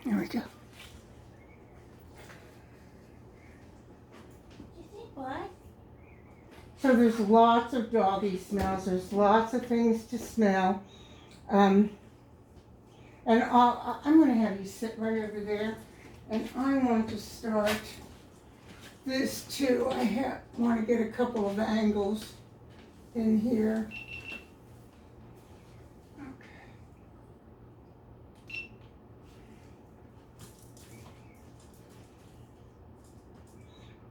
There we go. You think what? So there's lots of doggy smells. There's lots of things to smell. And I'm going to have you sit right over there. And I want to start this too. I want to get a couple of angles in here. Okay.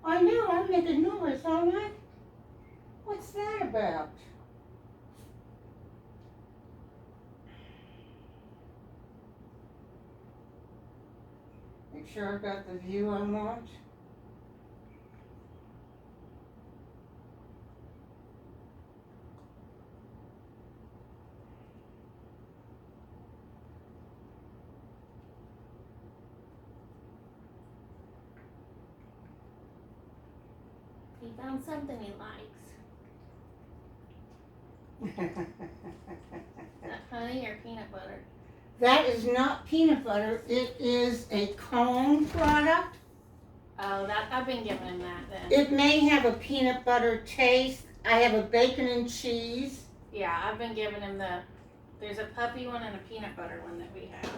I know, I'm making noise, aren't I? What's that about? Make sure I've got the view I want. He found something he likes. Is that honey or peanut butter? That is not peanut butter. It is a Kong product. Oh, that I've been giving him that then. It may have a peanut butter taste. I have a bacon and cheese. Yeah, I've been giving him there's a puppy one and a peanut butter one that we have.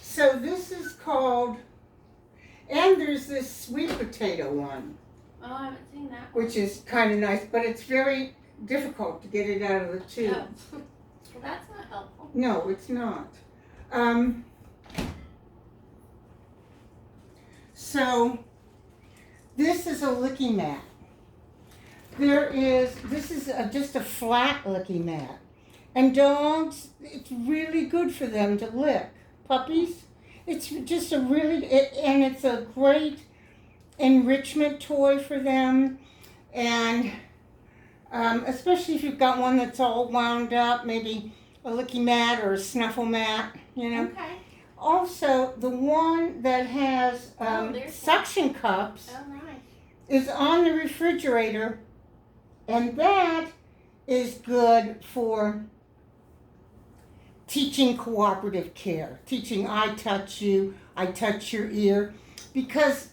So this is called, and there's this sweet potato one. Oh, I haven't seen that one. Which is kind of nice, but it's very difficult to get it out of the tube. Oh. Well, that's not helpful. No, it's not. So this is a licky mat. This is just a flat licky mat. And dogs, it's really good for them to lick. Puppies, it's just and it's a great enrichment toy for them. And especially if you've got one that's all wound up, maybe a licky mat or a snuffle mat, you know. Okay. Also, the one that has suction cups is on the refrigerator, and that is good for teaching cooperative care, teaching I touch you, I touch your ear, because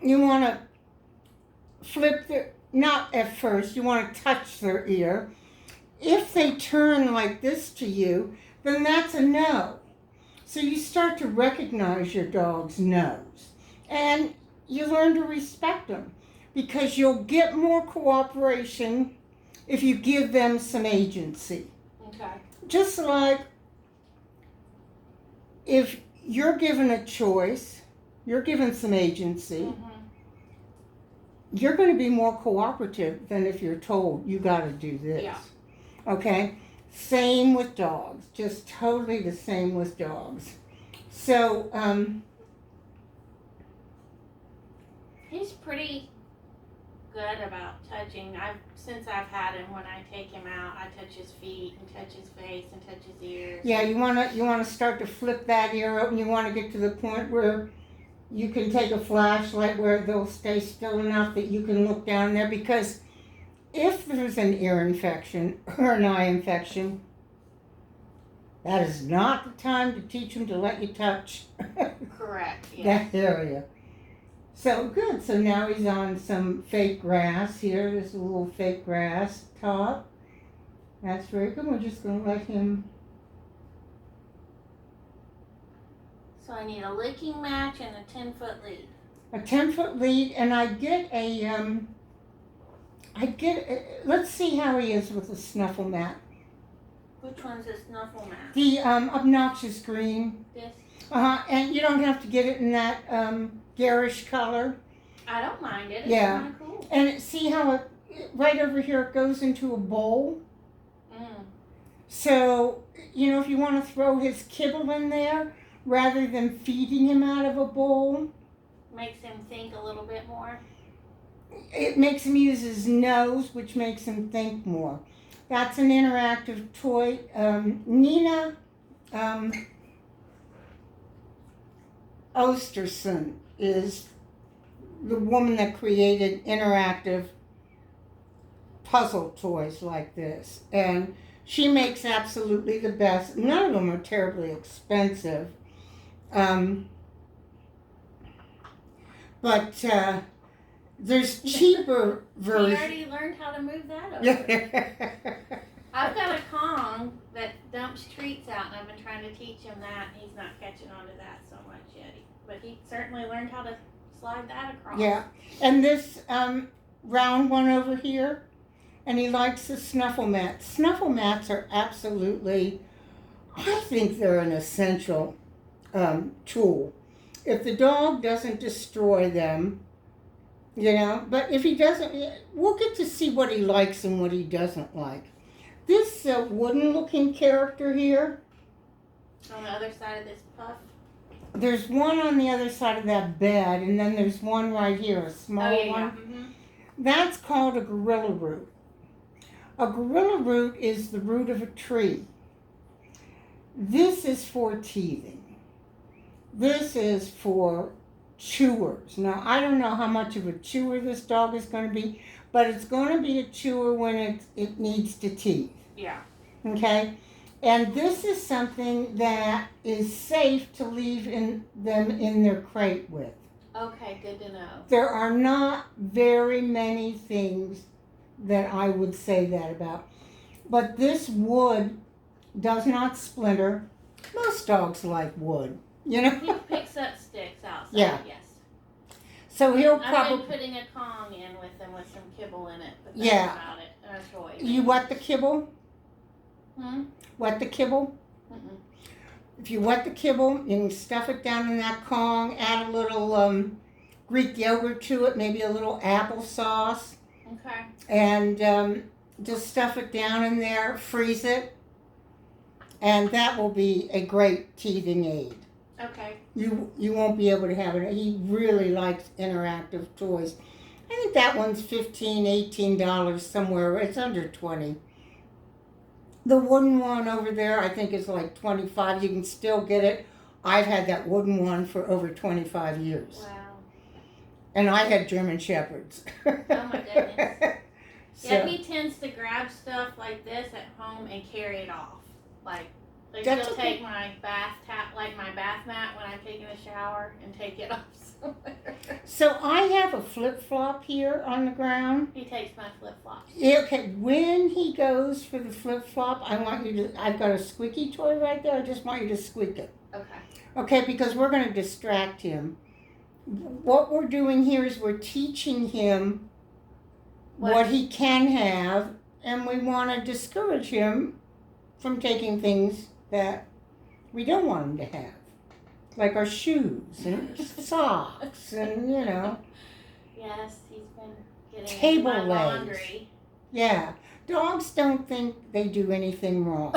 you want to flip not at first, you want to touch their ear. If they turn like this to you, then that's a no. So you start to recognize your dog's no's. And you learn to respect them, because you'll get more cooperation if you give them some agency. Okay. Just like if you're given a choice, you're given some agency, you're going to be more cooperative than if you're told you got to do this. Yeah. Okay? Same with dogs. Just totally the same with dogs. So, he's pretty good about touching. Since I've had him, when I take him out, I touch his feet and touch his face and touch his ears. yeah, you wanna start to flip that ear open. You want to get to the point where you can take a flashlight where they'll stay still enough that you can look down there, because if there's an ear infection or an eye infection, that is not the time to teach them to let you touch Correct, yeah. that area. So good. So now he's on some fake grass here. There's a little fake grass top. That's very good. We're just going to let him. So I need a licking match and a 10-foot lead. A 10-foot lead, and I get let's see how he is with the snuffle mat. Which one's a snuffle mat? The obnoxious green. This? And you don't have to get it in that garish color. I don't mind it. It's Yeah. kind of cool. And see how right over here it goes into a bowl? So, if you want to throw his kibble in there rather than feeding him out of a bowl, Makes him think a little bit more. it makes him use his nose, which makes him think more. That's an interactive toy. Nina Osterson is the woman that created interactive puzzle toys like this. And she makes absolutely the best. None of them are terribly expensive. But there's cheaper He versions. already learned how to move that over. I've got a Kong that dumps treats out, and I've been trying to teach him that. He's not catching on to that so much yet. But he certainly learned how to slide that across. Yeah. And this round one over here, and he likes the snuffle mat. Snuffle mats are absolutely, I think they're an essential tool. If the dog doesn't destroy them, but if he doesn't, we'll get to see what he likes and what he doesn't like. This wooden looking character here, On the other side of this puff. there's one on the other side of that bed, and then there's one right here, a small one. Yeah. Mm-hmm. That's called a gorilla root. A gorilla root is the root of a tree. This is for teething. This is for chewers. Now, I don't know how much of a chewer this dog is going to be, but it's going to be a chewer when it needs to teeth. Yeah. Okay? And this is something that is safe to leave them in their crate with. Okay, good to know. There are not very many things that I would say that about. But this wood does not splinter. Most dogs like wood, He picks up sticks outside. Yeah. Yes. So he'll I've probably... been putting a Kong in with him with some kibble in it, but that's Yeah. about it. And a toy. You wet the kibble? Hmm? Wet the kibble? Mm-mm. If you wet the kibble, you can stuff it down in that Kong, add a little Greek yogurt to it, maybe a little applesauce, Okay. and just stuff it down in there, freeze it, and that will be a great teething aid. Okay. You won't be able to have it. He really likes interactive toys. I think that one's $15, $18 somewhere. It's under $20. The wooden one over there, I think, is like $25. You can still get it. I've had that wooden one for over 25 years. Wow. And I had German Shepherds. Oh my goodness. So, Yeah, he tends to grab stuff like this at home and carry it off. Like That's he'll okay. take my bath mat when I'm taking a shower and take it off somewhere. so I have a flip-flop here on the ground. He takes my flip-flops. Okay, when he goes for the flip-flop, I've got a squeaky toy right there. I just want you to squeak it. Okay. Okay, because we're going to distract him. What we're doing here is we're teaching him what he can have, and we want to discourage him from taking things that we don't want him to have. Like our shoes and socks and, Yes, he's been getting Table my legs. laundry. Yeah. Dogs don't think they do anything wrong.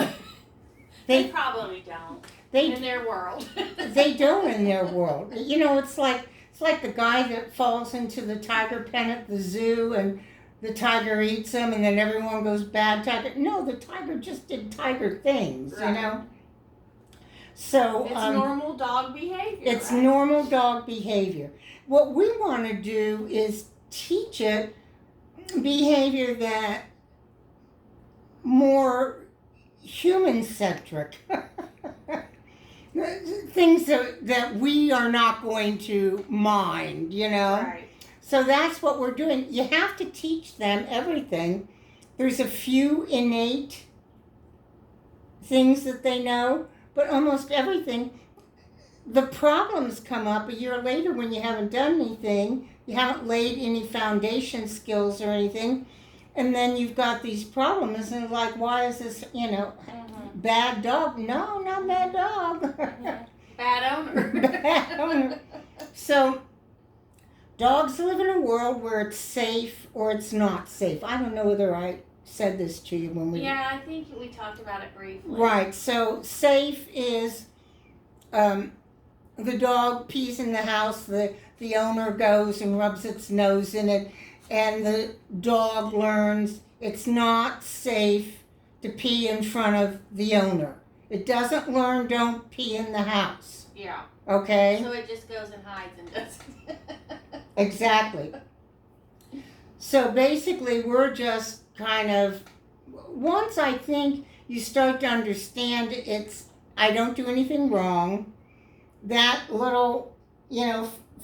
They probably don't They in their world. They don't in their world. It's like the guy that falls into the tiger pen at the zoo and the tiger eats him and then everyone goes bad tiger. No, the tiger just did tiger things, Right. So It's normal dog behavior. It's right? normal dog behavior. What we want to do is teach it behavior that more human-centric. Things that we are not going to mind, Right. So that's what we're doing. You have to teach them everything. There's a few innate things that they know, but almost everything. The problems come up a year later when you haven't done anything, you haven't laid any foundation skills or anything, and then you've got these problems, and like, why is this, Mm-hmm. bad dog? No, not bad dog. Mm-hmm. Bad owner. Bad owner. So, dogs live in a world where it's safe or it's not safe. I don't know whether I said this to you when we... Yeah, I think we talked about it briefly. Right, so safe is the dog pees in the house, the owner goes and rubs its nose in it, and the dog learns it's not safe to pee in front of the owner. It doesn't learn don't pee in the house, Yeah. okay? So it just goes and hides and does it. Exactly. So basically, we're just kind of, once I think you start to understand I don't do anything wrong, that little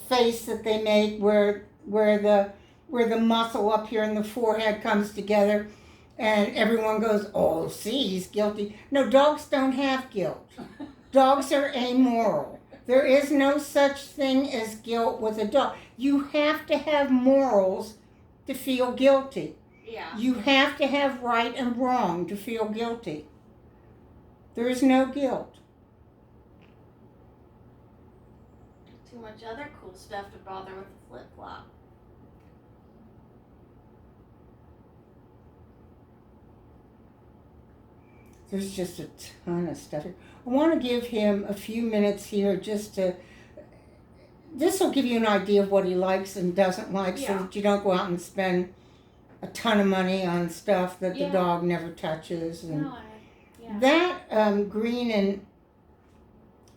face that they make where the muscle up here in the forehead comes together, and everyone goes, "Oh, see, he's guilty." No, dogs don't have guilt. Dogs are amoral. There is no such thing as guilt with a dog. You have to have morals to feel guilty. Yeah. You have to have right and wrong to feel guilty. There is no guilt. Too much other cool stuff to bother with the flip-flop. There's just a ton of stuff. I want to give him a few minutes here just to. This will give you an idea of what he likes and doesn't like, so that you don't go out and spend a ton of money on stuff that the dog never touches. And that green and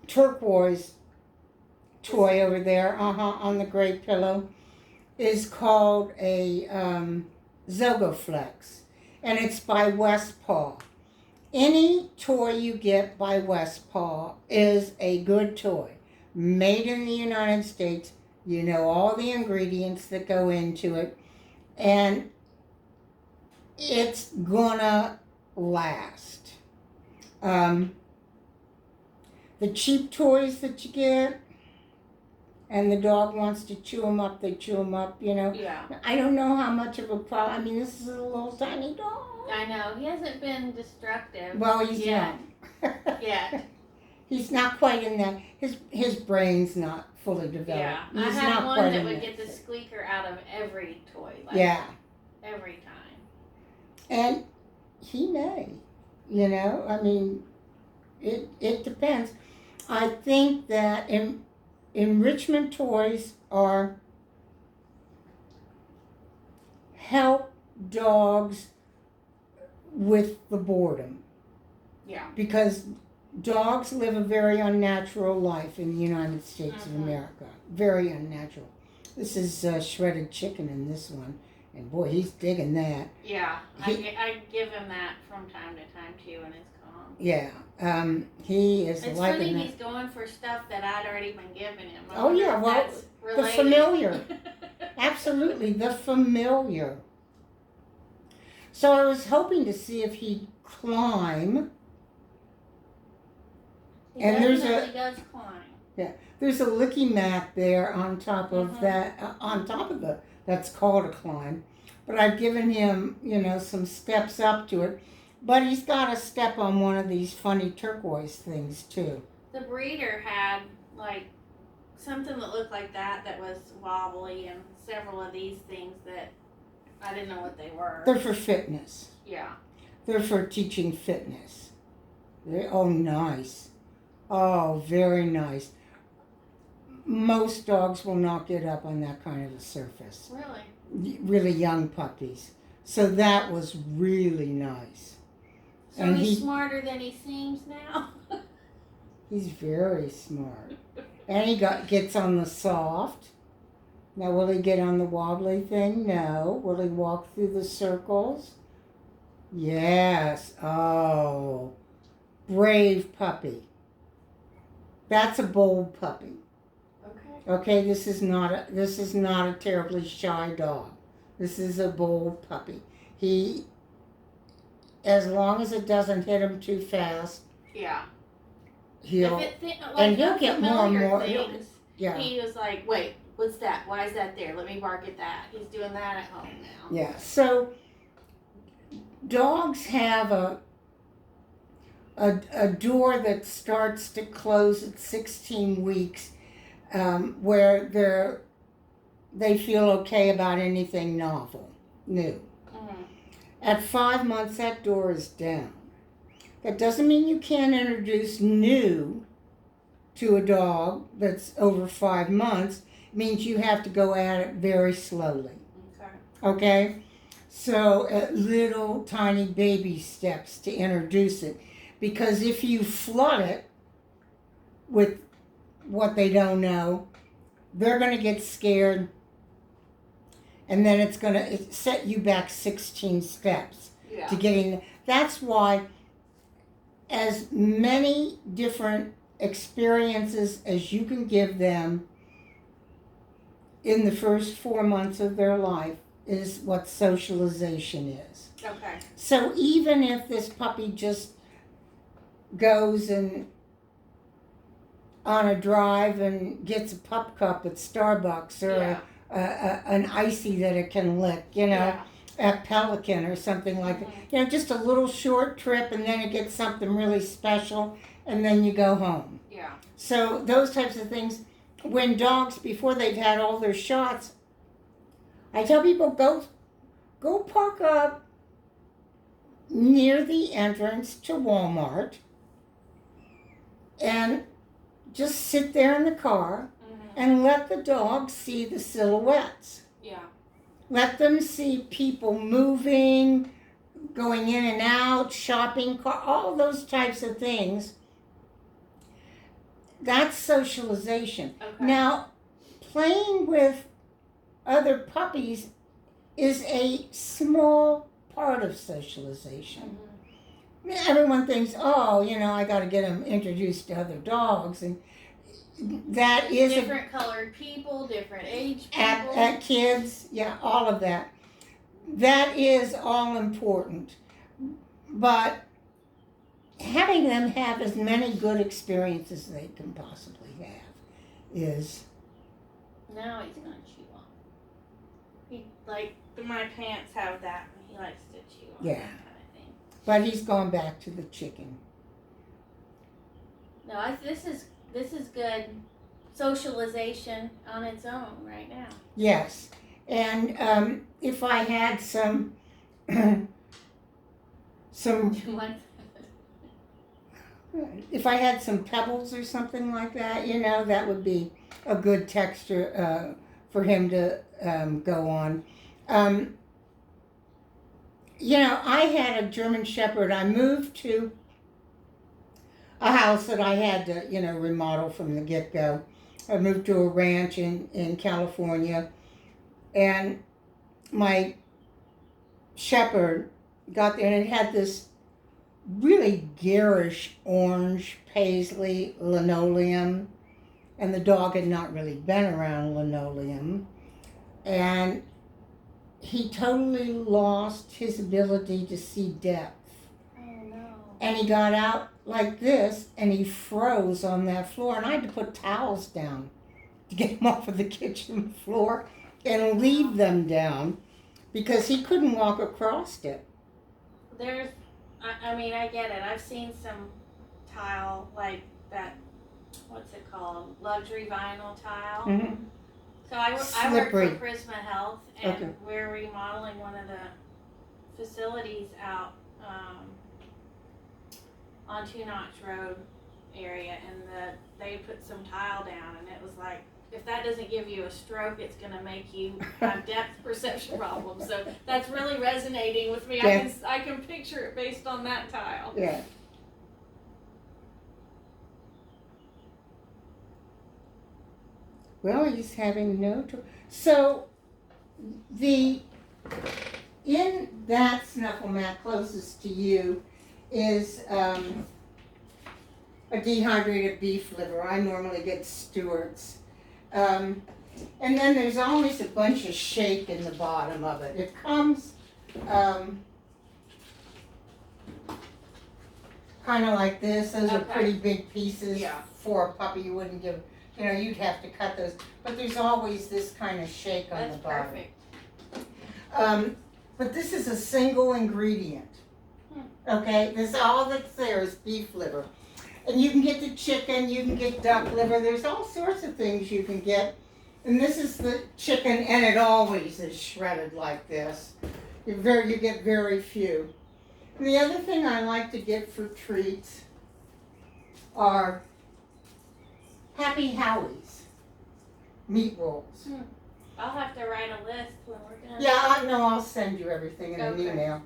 turquoise toy over there, on the gray pillow, is called a Zogaflex, and it's by Westpaw. Any toy you get by Westpaw is a good toy. Made in the United States. You know all the ingredients that go into it. And it's gonna last. The cheap toys that you get, and the dog wants to chew them up, they chew them up, Yeah. I don't know how much of a problem. I mean, this is a little tiny dog. I know. He hasn't been destructive. Well, he's young. Yet. He's not quite in that. His brain's not fully developed. Yeah. He's I had not one quite that in would that get the phase. squeaker out of every toy. Every time. And he may. I mean, it depends. I think that enrichment toys are help dogs with the boredom. Yeah. Because dogs live a very unnatural life in the United States of America. Very unnatural. This is shredded chicken in this one. And boy, he's digging that. Yeah. I give him that from time to time too in his calm. Yeah. He is it's liking funny that. he's going for stuff that I'd already been giving him. Oh, yeah, well, the familiar. Absolutely, the familiar. So I was hoping to see if he'd climb. He And there's definitely does climb. There's a licky mat there on top of that, that's called a climb. But I've given him, some steps up to it. But he's got to step on one of these funny turquoise things, too. The breeder had, something that looked like that was wobbly, and several of these things that I didn't know what they were. They're for fitness. Yeah. They're for teaching fitness. Nice. Oh, very nice. Most dogs will not get up on that kind of a surface. Really? Really young puppies. So that was really nice. So and he's smarter than he seems now? He's very smart. And he gets on the soft. Now, will he get on the wobbly thing? No. Will he walk through the circles? Yes. Oh. Brave puppy. That's a bold puppy. Okay, this is not a terribly shy dog. This is a bold puppy. As long as it doesn't hit him too fast. Yeah. He'll get more and more. He was like, wait, what's that? Why is that there? Let me bark at that. He's doing that at home now. Yeah. So dogs have a door that starts to close at 16 weeks, where they feel okay about anything new. Mm-hmm. At 5 months, that door is down. That doesn't mean you can't introduce new to a dog that's over 5 months. It means you have to go at it very slowly. Okay? So little tiny baby steps to introduce it. Because if you flood it with what they don't know, they're going to get scared, and then it's going to set you back 16 steps to getting. That's why as many different experiences as you can give them in the first 4 months of their life is what socialization is. Okay. So even if this puppy just goes and on a drive and gets a pup cup at Starbucks or an icy that it can lick, at Pelican or something like that. Just a little short trip, and then it gets something really special, and then you go home. Yeah. So those types of things, when dogs, before they've had all their shots, I tell people, go park up near the entrance to Walmart and just sit there in the car and let the dogs see the silhouettes. Yeah. Let them see people moving, going in and out, shopping, all those types of things. That's socialization. Okay. Now, playing with other puppies is a small part of socialization. Everyone thinks, I got to get them introduced to other dogs, and that is different colored people, different age people. At kids, all of that. That is all important. But having them have as many good experiences as they can possibly have is... Now he's going to chew on. He, my pants have that, and he likes to chew on that kind of thing. But he's gone back to the chicken. No, this is good socialization on its own right now. Yes. And if I had some if I had some pebbles or something like that, that would be a good texture for him to go on. I had a German Shepherd. I moved to a house that I had to, remodel from the get-go. I moved to a ranch in California, and my Shepherd got there, and it had this really garish orange paisley linoleum, and the dog had not really been around linoleum, and he totally lost his ability to see depth. Oh no. And he got out like this, and he froze on that floor, and I had to put towels down to get him off of the kitchen floor and leave them down because he couldn't walk across it. I get it. I've seen some tile like that, what's it called? Luxury vinyl tile. Mm-hmm. So I work Slippery. for Prisma Health, and we're remodeling one of the facilities out on Knox Road area, and they put some tile down, and it was like, if that doesn't give you a stroke, it's going to make you have depth perception problems. So that's really resonating with me. Yeah. I can picture it based on that tile. Yeah. Well, he's having no trouble. So, in that snuffle mat closest to you is a dehydrated beef liver. I normally get Stewart's. And then there's always a bunch of shake in the bottom of it. It comes kind of like this. Those are pretty big pieces for a puppy. You wouldn't give, you'd have to cut those. But there's always this kind of shake on the bottom. That's perfect. But this is a single ingredient. Okay, this all that's there is beef liver. And you can get the chicken, you can get duck liver, there's all sorts of things you can get. And this is the chicken, and it always is shredded like this. You get very few. And the other thing I like to get for treats are Happy Howie's meat rolls. I'll have to write a list when we're done. Yeah, I'll send you everything in an email.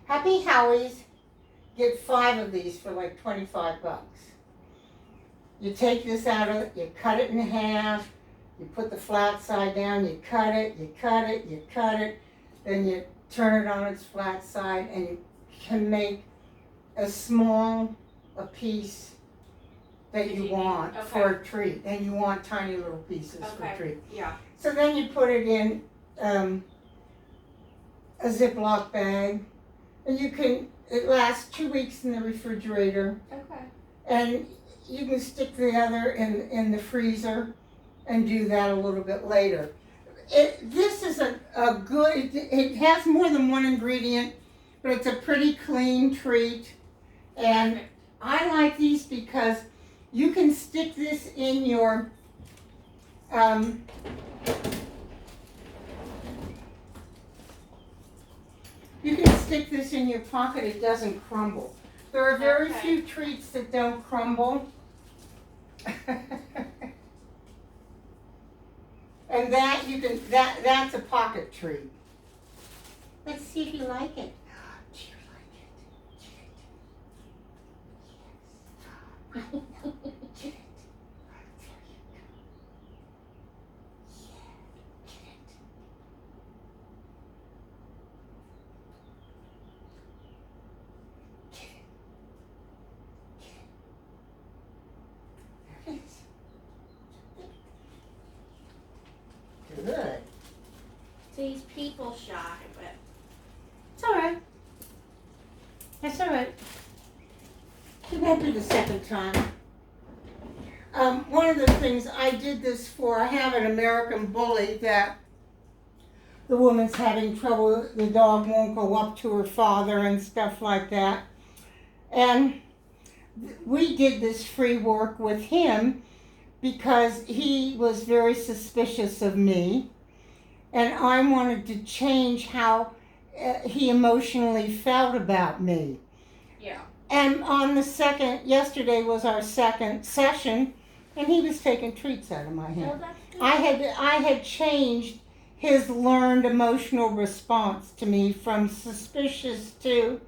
Happy Howie's, get 5 of these for like $25. You take this out of it, you cut it in half, you put the flat side down, you cut it, you cut it, you cut it, then you turn it on its flat side, and you can make as small a piece that Did you you need- want okay. for a treat, and you want tiny little pieces for a Okay. treat. Yeah. So then you put it in a Ziploc bag, and it lasts 2 weeks in the refrigerator, Okay. and you can stick the other in the freezer and do that a little bit later. This is a good, it has more than one ingredient, but it's a pretty clean treat. And Perfect. I like these because you can stick this in your, you can stick this in your pocket, it doesn't crumble. There are very Okay. few treats that don't crumble. And that that's a pocket treat. Let's see if you like it. Do you like it? Get it. Yes. I know. Get it. There you go. Yeah. Get it. Get it. Get it. There it is. Good. So he's people shy, but It's all right. That's all right. It won't be the second time. One of the things I did this for, I have an American bully that the woman's having trouble, the dog won't go up to her father and stuff like that. And we did this free work with him because he was very suspicious of me, and I wanted to change how he emotionally felt about me. yeah. And on yesterday was our second session, and he was taking treats out of my Well, hand. that's good. I had changed his learned emotional response to me from suspicious to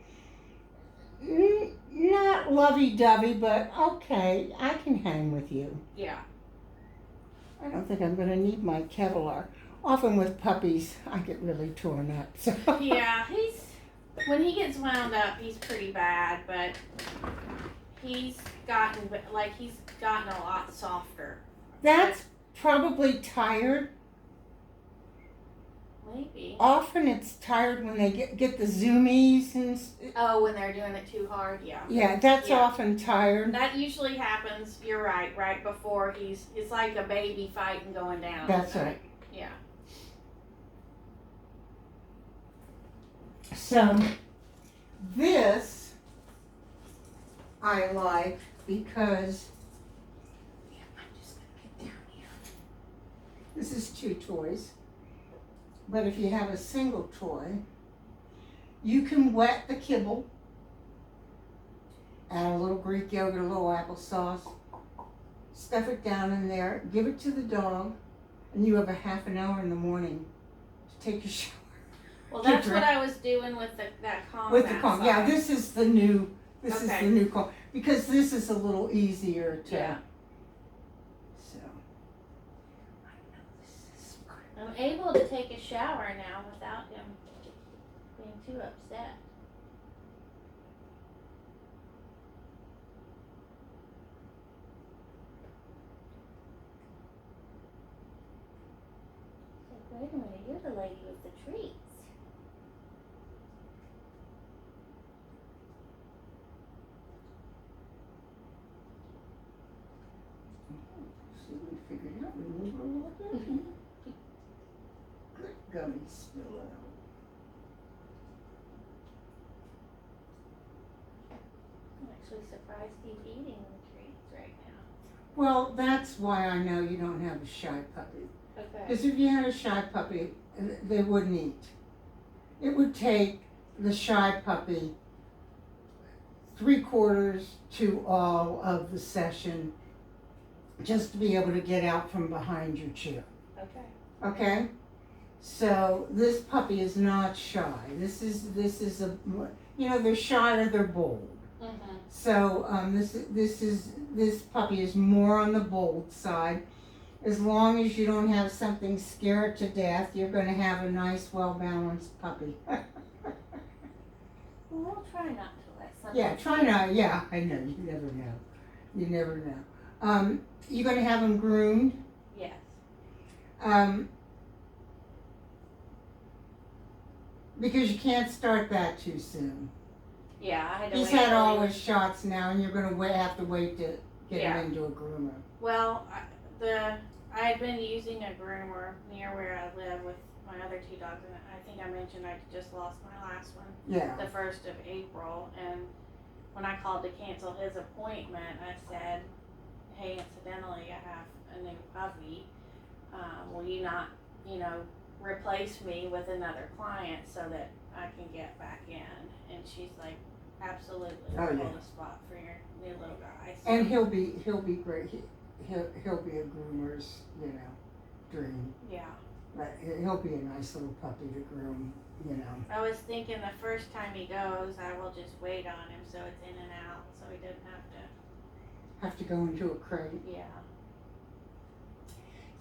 not lovey-dovey, but okay, I can hang with you. Yeah. I don't think I'm going to need my Kevlar. Often with puppies, I get really torn up. So. Yeah, when he gets wound up, he's pretty bad, but he's gotten a lot softer. That's probably tired. Maybe. Often it's tired when they get the zoomies and. Oh, when they're doing it too hard, yeah. Yeah, that's Yeah. often tired. That usually happens, you're right before it's like a baby fighting going down. That's right. Yeah. So, this I like because I'm just going to get down here. This is 2 toys. But if you have a single toy, you can wet the kibble, add a little Greek yogurt, a little applesauce, stuff it down in there, give it to the dog, and you have a half an hour in the morning to take a shower. Well, that's what I was doing with that Kong. With the Kong, yeah, this is the new Kong, because this is a little easier to. Yeah. So. I know this is great. I'm able to take a shower now without him being too upset. It's like, wait a minute, you're the lady with the treats. See, we figured out, we move a little bit. Good gummy spill out. I'm actually surprised he's eating the treats right now. Well, that's why I know you don't have a shy puppy. Okay. Because if you had a shy puppy, they wouldn't eat. It would take the shy puppy 3/4 to all of the session just to be able to get out from behind your chair. Okay. Okay? So this puppy is not shy. This is they're shy or they're bold. Mm-hmm. So this puppy is more on the bold side. As long as you don't have something scared to death, you're going to have a nice, well-balanced puppy. Well, we'll try not to let something. Yeah, try not. Yeah, I know. You never know. You never know. You're gonna have him groomed. Yes. Because you can't start that too soon. Yeah, I had to He's wait. had till all he his was- shots now, and you're gonna have to wait to get Yeah. him into a groomer. Well, I had been using a groomer near where I live with my other two dogs, and I think I mentioned I just lost my last one Yeah. the 1st of April, and when I called to cancel his appointment, I said, hey, incidentally, I have a new puppy. Will you not, replace me with another client so that I can get back in? And she's like, absolutely, Oh, we'll yeah. hold a spot for your new little guy. So, And he'll be great. He'll be a groomer's, dream. yeah. But he'll be a nice little puppy to groom, I was thinking the first time he goes, I will just wait on him so it's in and out, so he doesn't Have to go into a crate. yeah.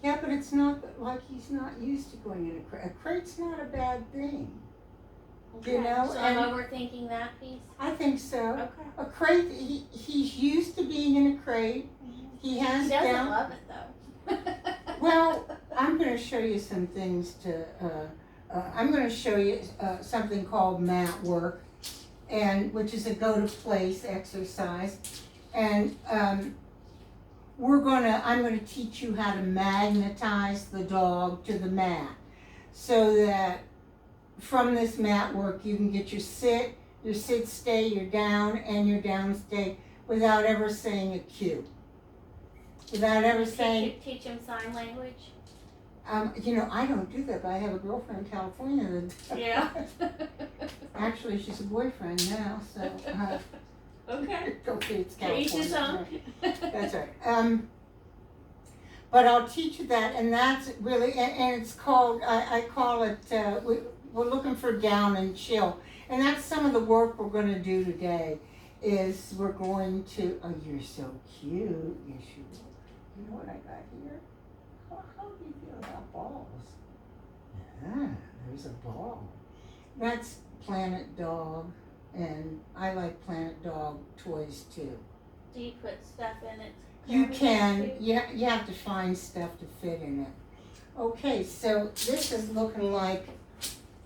Yeah, but it's not like he's not used to going in a crate. A crate's not a bad thing. Okay. know, so and- I'm overthinking that piece. I think so. Okay. A crate, he's used to being in a crate. He has He doesn't down. love it though. Well, I'm going to show you some things to. I'm going to show you something called mat work, which is a go to place exercise, and I'm going to teach you how to magnetize the dog to the mat, so that from this mat work you can get your sit stay, your down, and your down stay without ever saying a cue. Without ever saying. Teach him sign language. I don't do that, but I have a girlfriend in California that. Yeah. Actually, she's a boyfriend now, so. Okay. Okay, it's To each his California. own. That's right. But I'll teach you that, and that's really, and it's called, I call it, we're looking for down and chill. And that's some of the work we're going to do today, is we're going to, oh, you're so cute. Yes, you will. You know what I got here? How do you feel about balls? Yeah, there's a ball. That's Planet Dog, and I like Planet Dog toys too. Do you put stuff in it? You can, you have to find stuff to fit in it. Okay, so this is looking like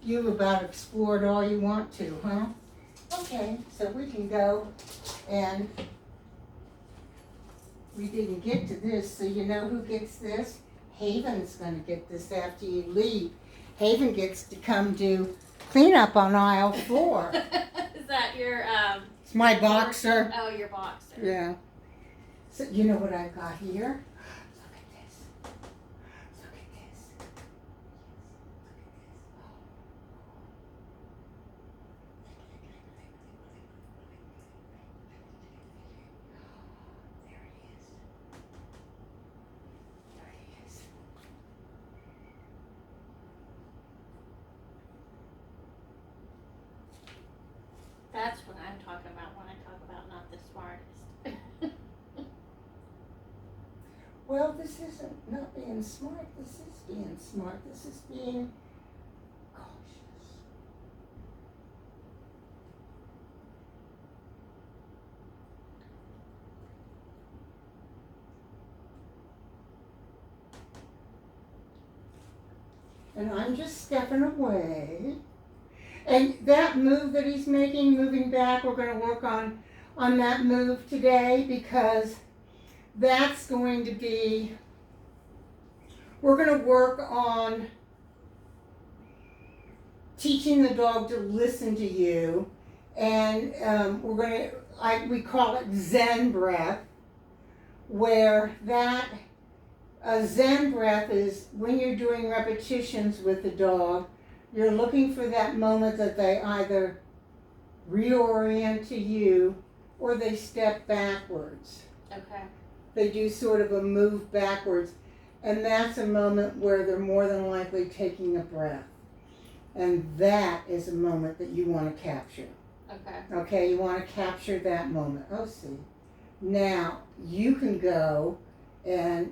you've about explored all you want to, huh? Okay, so we can go, and we didn't get to this, so you know who gets this? Haven's gonna get this after you leave. Haven gets to come do cleanup on aisle 4. Is that your It's my boxer. Oh, your boxer. Yeah. So you know what I got here? Look at this. Look at this. There it is. There he is. That's what I'm talking about when I talk about not the smartest. Well, this isn't not being smart. This is being smart. This is being cautious. And I'm just stepping away. And that move that he's making, moving back, we're going to work on that move today, because that's going to be, we're going to work on teaching the dog to listen to you, and we're going to, we call it Zen breath, where that Zen breath is when you're doing repetitions with the dog, you're looking for that moment that they either reorient to you or they step backwards. Okay. They do sort of a move backwards, and that's a moment where they're more than likely taking a breath. And that is a moment that you want to capture. Okay. Okay, you want to capture that moment. Oh, see. Now, you can go and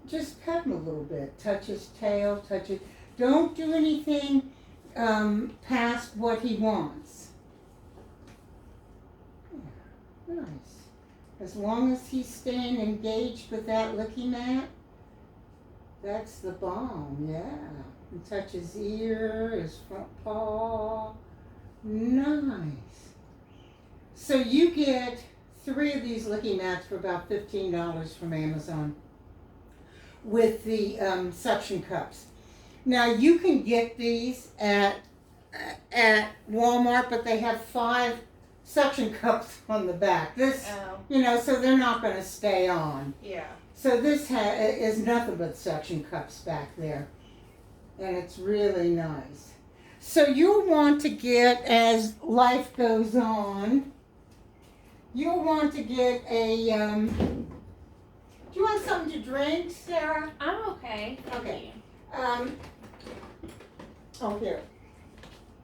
just pet him a little bit. Touch his tail, touch it. Don't do anything past what he wants. Yeah, nice. As long as he's staying engaged with that licky mat, that's the bomb, yeah. And touch his ear, his front paw. Nice. So you get 3 of these licky mats for about $15 from Amazon with the suction cups. Now you can get these at Walmart, but they have 5 suction cups on the back. This, so they're not going to stay on. Yeah. So this is nothing but suction cups back there, and it's really nice. So you'll want to get, as life goes on, you'll want to get a, do you want something to drink, Sarah? I'm okay. Okay. Here.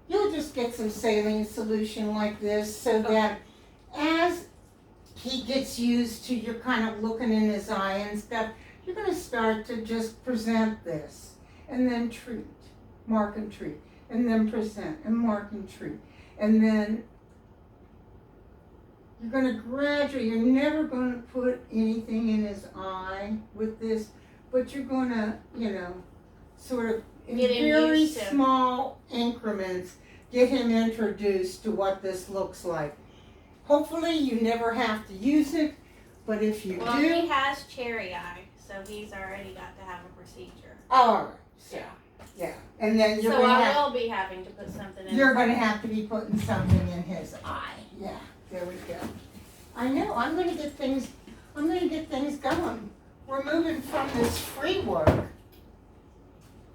You'll just get some saline solution like this so that as he gets used to your kind of looking in his eye and stuff, you're going to start to just present this and then treat, mark and treat, and then present and mark and treat. And then you're going to gradually, you're never going to put anything in his eye with this, but you're going to, sort of in very small increments, get him introduced to what this looks like. Hopefully you never have to use it, but if you do. Well, he has cherry eye, so he's already got to have a procedure. All right. So, yeah. And then you're going to will be having to put something in. You're going to have to be putting something in his eye. Yeah. There we go. I know. I'm going to get things going. We're moving from this free work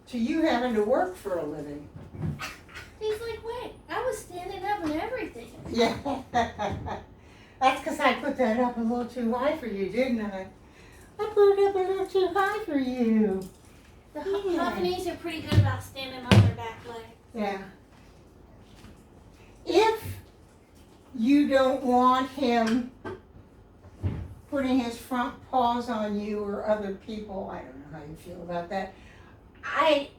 to you having to work for a living. He's like, wait, I was standing up and everything. Yeah. That's because I put that up a little too high for you, didn't I? I put it up a little too high for you. The Japanese are pretty good about standing on their back legs. Yeah. If you don't want him putting his front paws on you or other people, I don't know how you feel about that.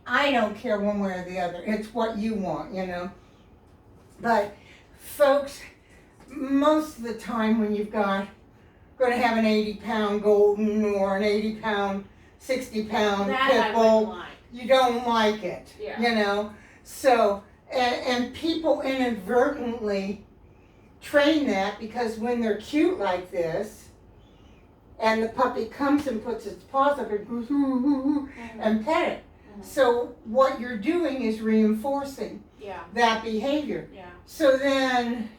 I don't care one way or the other. It's what you want, But folks, most of the time when you've going to have an 80-pound golden or an 80-pound, 60-pound pit bull, you don't like it, So, and people inadvertently train that because when they're cute like this, and the puppy comes and puts its paws up and goes, and pet it. So what you're doing is reinforcing that behavior. Yeah. So then,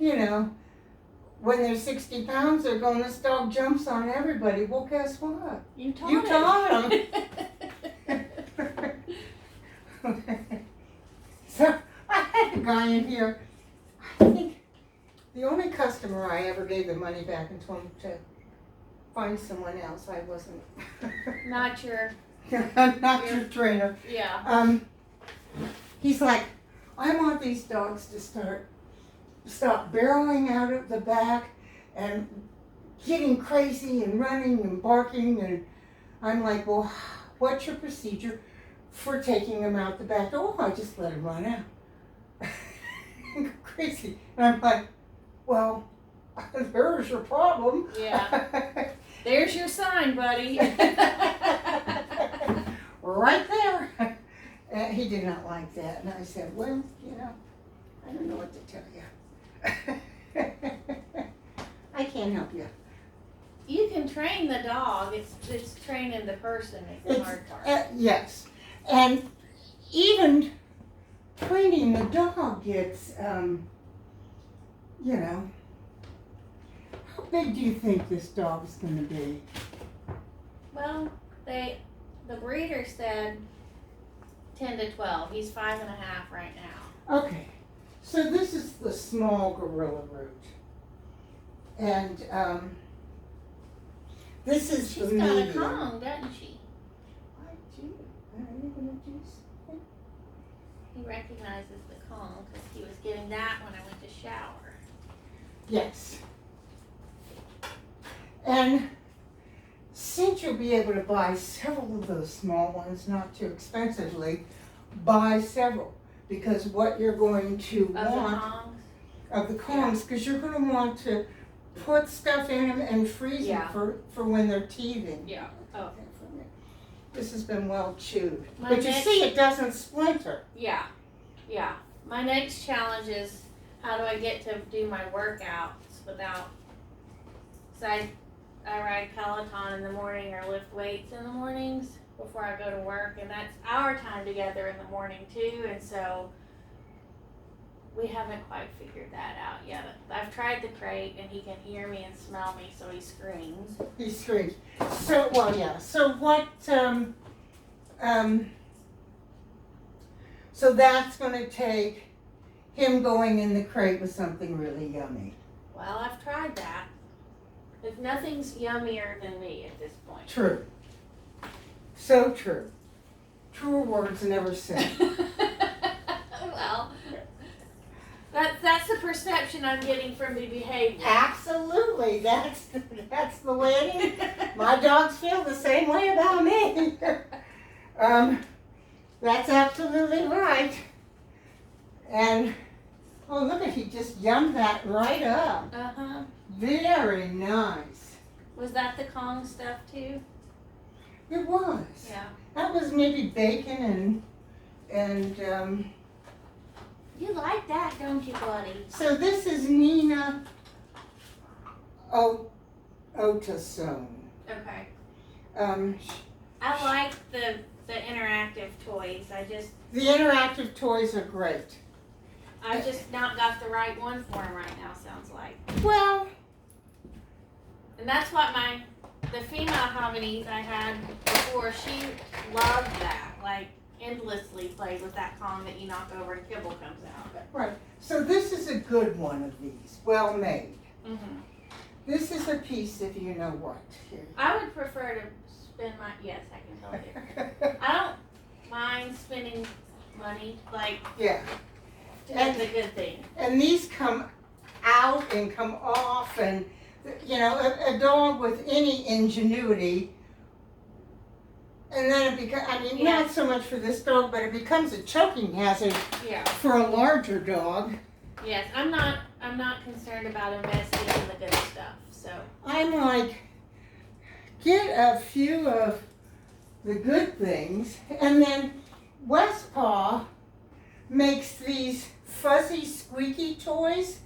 when they're 60 pounds, they're going, this dog jumps on everybody. Well, guess what? You taught him. So I had a guy in here, I think the only customer I ever gave the money back and told him to find someone else. I wasn't. Not your your trainer. Yeah. He's like, I want these dogs to stop barreling out of the back and getting crazy and running and barking. And I'm like, well, what's your procedure for taking them out the back? Oh, I just let them run out. Crazy. And I'm like, well, there's your problem. Yeah. There's your sign, buddy. Right there. He did not like that. And I said, well, I don't know what to tell you. I can't help you. You can train the dog. It's training the person is the hard part. Yes. And even training the dog gets, how big do you think this dog is going to be? Well, the breeder said 10 to 12. He's 5.5 right now. Okay. So this is the small gorilla root. And this is She's the got medium. a Kong, doesn't she? I do. Are you going to do something? He recognizes the Kong because he was getting that when I went to shower. Yes. And since you'll be able to buy several of those small ones, not too expensively, buy several. Because what you're going to want Of the Kongs? because you're going to want to put stuff in them and freeze Yeah. them for when they're teething. Yeah. Oh. This has been well chewed. My But you next- see, it doesn't splinter. Yeah. Yeah. My next challenge is how do I get to do my workouts without, so I ride Peloton in the morning or lift weights in the mornings before I go to work, and that's our time together in the morning too, and so we haven't quite figured that out yet. I've tried the crate and he can hear me and smell me, so he screams. He screams. So, well, yeah. So what, so that's gonna take him going in the crate with something really yummy. Well, I've tried that. If nothing's yummier than me at this point. True. So true. Truer words never said. Well, that's the perception I'm getting from the behavior. Absolutely. That's the way it is. My dogs feel the same way about me. That's absolutely right. And oh, look at, he just yummed that right up. Uh-huh. Very nice. Was that the Kong stuff too? It was. Yeah. That was maybe bacon and You like that, don't you, buddy? so this is Nina Otasone. Okay. Um, I like the interactive toys. the interactive toys are great. I just not got the right one for him right now, sounds like. Well, And that's what the female Havanese I had before, she loved that. Like, endlessly played with that Kong that you knock over and kibble comes out. right. So this is a good one of these, well made. Mm-hmm. This is a piece of you know what. Here. I would prefer to spend my, yes, I can tell you. I don't mind spending money, like, Yeah. to get the good thing. And these come out and come off, and you know, a dog with any ingenuity, and then it becomes, I mean, Yeah. not so much for this dog, but it becomes a choking hazard Yeah. for a larger dog. Yes, I'm not concerned about investing in the good stuff, so. I'm like, get a few of the good things, and then Westpaw makes these fuzzy, squeaky toys,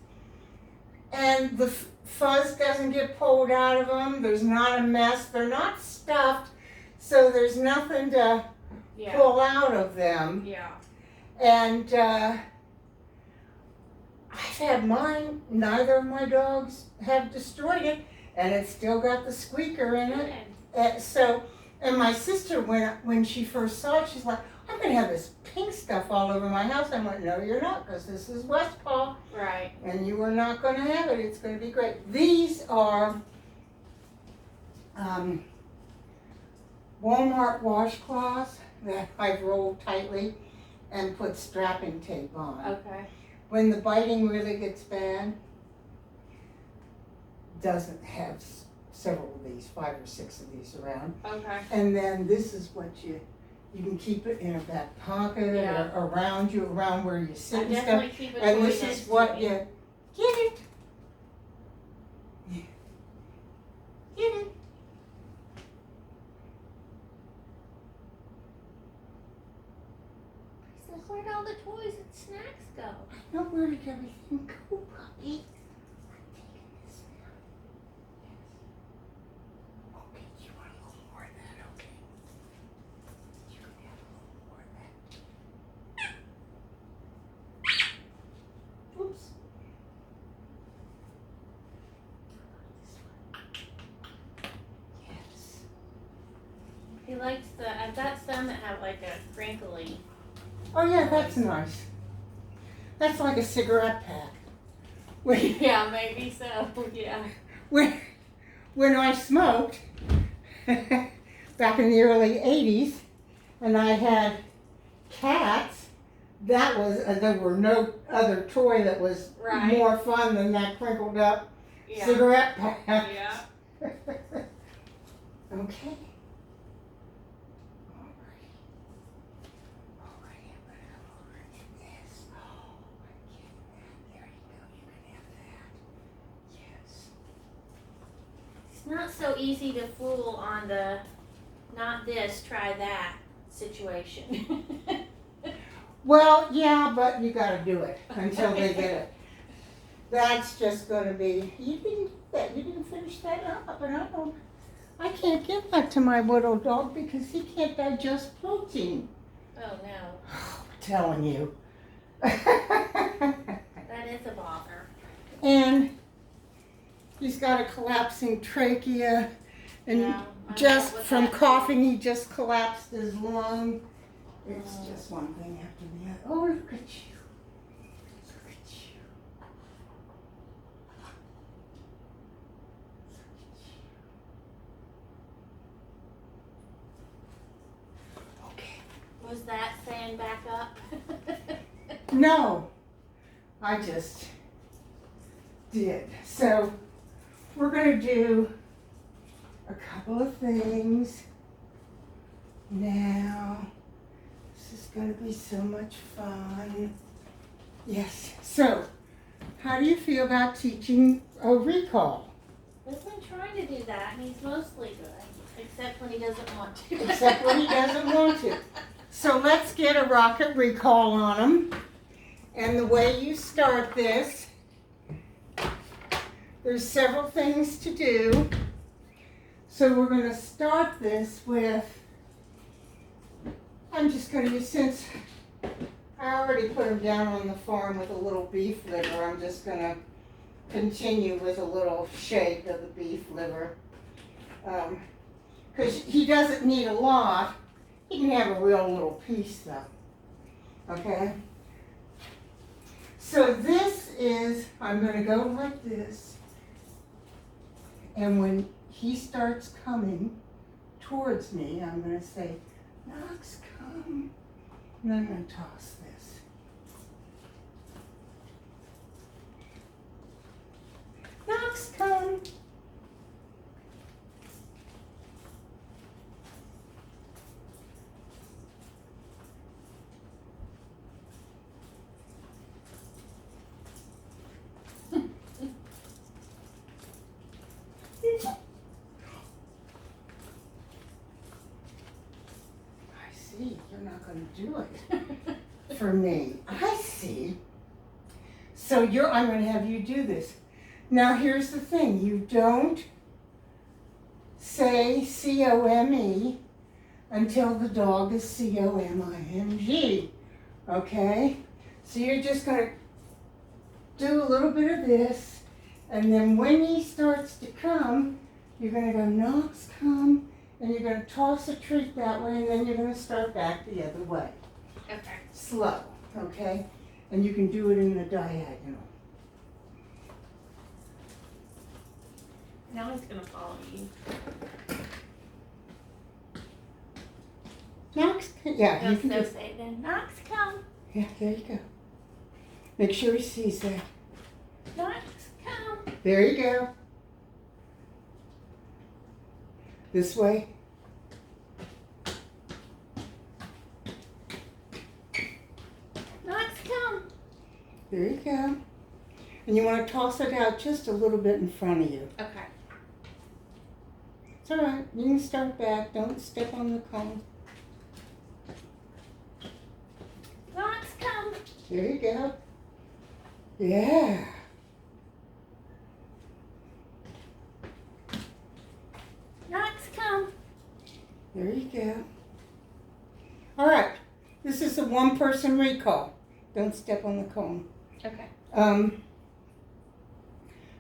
and the fuzz doesn't get pulled out of them. There's not a mess. They're not stuffed, so there's nothing to Yeah. pull out of them. Yeah. And I've had mine. Neither of my dogs have destroyed it, and it's still got the squeaker in it. Good. And my sister, when she first saw it, she's like, I'm going to have this pink stuff all over my house. I went, no, you're not, because this is Westpaw, Right. and you are not going to have it. It's going to be great. These are Walmart washcloths that I've rolled tightly and put strapping tape on. Okay. When the biting really gets bad, doesn't have several of these, 5 or 6 of these around. Okay. And then this is what you can keep it in a back pocket Yeah. or around you, around where you sit I and stuff. definitely keep a And toy this next is to what me. you get it. Get it. He says, where'd all the toys and snacks go? Now where did everything go, puppy? I'm taking this now. Yes. Okay, you want a little more of that, okay? You can have a little more of that. Oops. Yes. He likes I've got some that have like a crinkly. Oh yeah, that's nice. That's like a cigarette pack. When, Yeah, maybe so, yeah. when I smoked back in the early 80s and I had cats, that was, there were no other toy that was Right. more fun than that crinkled up Yeah. cigarette pack. Yeah. Okay. Alrighty. Alrighty, I'm gonna go over and get this. Oh, I'm getting that. There you go. You can have that. Yes. not so easy to fool on the not this, try that situation. Well, yeah, but you gotta do it until they get it. That's just gonna be, you didn't finish that up, and I can't give that to my little dog because he can't digest protein. Oh no. I'm telling you. That is a bother. And he's got a collapsing trachea, and Yeah, I know just what from that coughing, he just collapsed his lung. It's Oh. just one thing after the other. Oh, look at you. Look at you. Okay. Was that saying back up? No, I just did. So we're going to do a couple of things now. This is going to be so much fun. Yes. So how do you feel about teaching a recall? He's been trying to do that, and he's mostly good, except when he doesn't want to. Except when he doesn't want to. So let's get a rocket recall on him. And the way you start this, there's several things to do. So we're going to start this with, I'm just going to use, since I already put him down on the farm with a little beef liver, I'm just going to continue with a little shake of the beef liver. Because he doesn't need a lot. He can have a real little piece though. Okay? So this is, I'm going to go like this. And when he starts coming towards me, I'm going to say, Knox, come. And I'm going to toss this. Knox, come. I see, you're not going to do it for me. I see. So I'm going to have you do this. Now here's the thing, you don't say C-O-M-E until the dog is C-O-M-I-N-G, okay? So you're just going to do a little bit of this, and then when he starts to come, you're going to go, Knox, come, and you're going to toss a treat that way, and then you're going to start back the other way. Okay. Slow, okay? And you can do it in the diagonal. Now he's gonna follow you. Knox, yeah, you He'll can so just, say it then. Knox, come. yeah, there you go. Make sure he sees that. Knox, come. There you go. This way. Knox, come. There you go. And you want to toss it out just a little bit in front of you. Okay. It's all right. You can start back. Don't step on the cone. Knox, come. There you go. Yeah. Knox, come. There you go. All right. This is a one-person recall. Don't step on the cone. Okay.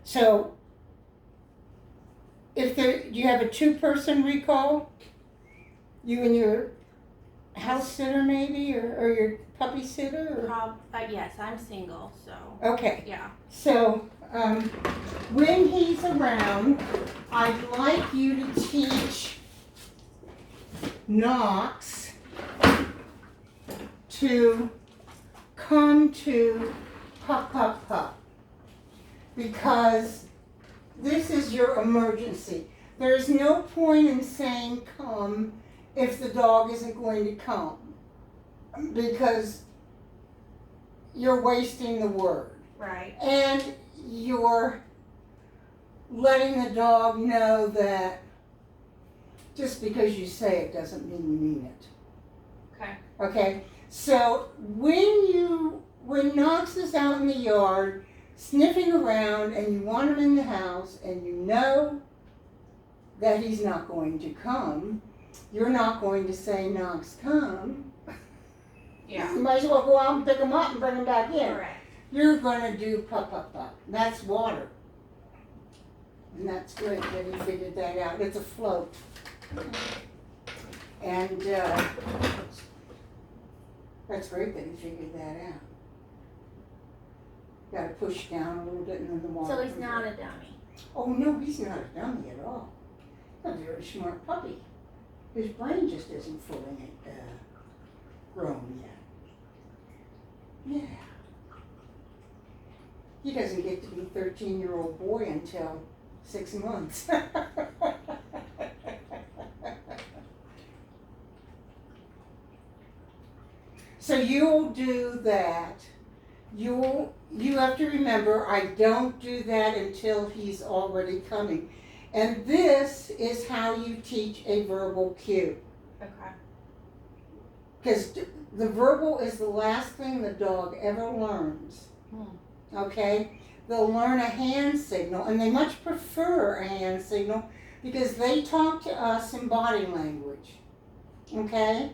So, do you have a two-person recall? You and your house sitter maybe, or your puppy sitter? Or? Yes, I'm single, so. Okay. Yeah. So, when he's around, I'd like you to teach Knox to come to pup, pup, pup. Because this is your emergency. There's no point in saying come if the dog isn't going to come. Because you're wasting the word. Right. And you're letting the dog know that just because you say it doesn't mean you mean it. Okay. Okay? So when Knox is out in the yard sniffing around and you want him in the house and you know that he's not going to come, you're not going to say, Knox, come. Yeah. You might as well go out and pick him up and bring him back in. Correct. You're going to do pup, pup, pup. That's water. And that's great that he figured that out. It's a float. And that's great that he figured that out. Got to push down a little bit and then the water. So he's not a dummy. Oh no, he's not a dummy at all. He's a very smart puppy. His brain just isn't fully grown yet. Yeah. He doesn't get to be 13-year-old boy until 6 months. So you'll do that. You have to remember, I don't do that until he's already coming. And this is how you teach a verbal cue. Okay. Because the verbal is the last thing the dog ever learns. Okay? They'll learn a hand signal, and they much prefer a hand signal because they talk to us in body language. Okay?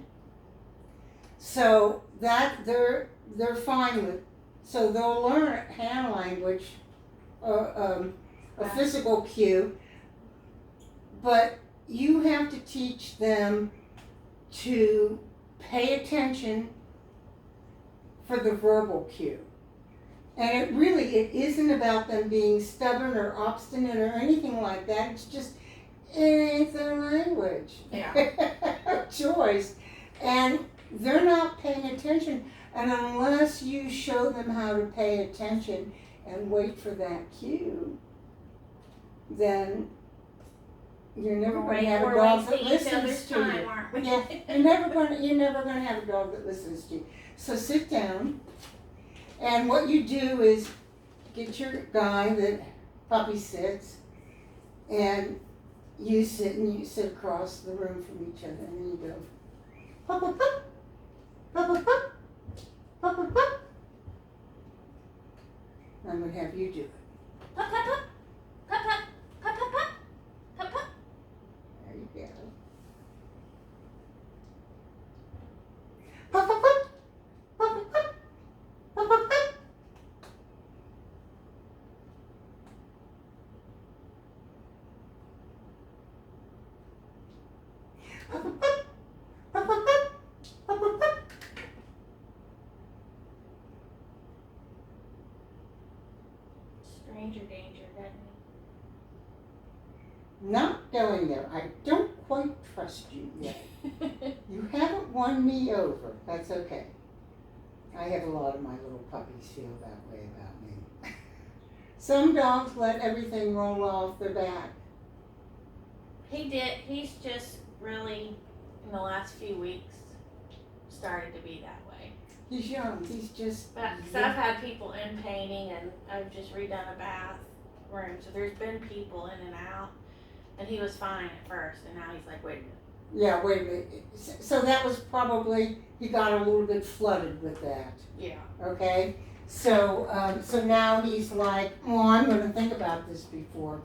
So that they're fine with. So they'll learn hand language, a physical cue, but you have to teach them to pay attention for the verbal cue. And it isn't about them being stubborn or obstinate or anything like that. It's just, it's their language. Yeah. Choice. And they're not paying attention. And unless you show them how to pay attention and wait for that cue, then you're never going to have a dog that listens to you. Aren't we? Yeah, you're never going to have a dog that listens to you. So sit down, and what you do is get your guy that puppy sits, and you sit across the room from each other, and then you go, pup, pup, pup, pup, pup, pup. Pup, pup, pup. I'm going to have you do it. Pup, pup, pup. Pup, pup. Pup, pup, pup. Pup, pup. There you go. Pup, pup, pup. Pup, pup, pup. Pup, pup, pup. Pup, pup, pup. Pup, pup, pup. Pup, pup, pup. Stranger danger, doesn't Not going there. I don't quite trust you yet. he? You haven't won me over. That's okay. I have a lot of my little puppies feel that way about me. Some dogs let everything roll off their back. He did. He's just really, in the last few weeks, started to be that way. He's young. He's just. But cause I've had people in painting, and I've just redone a bathroom, so there's been people in and out, and he was fine at first, and now he's like, wait a minute. Yeah, wait a minute. So that was probably, he got a little bit flooded with that. Yeah. Okay? So now he's like, oh, I'm going to think about this before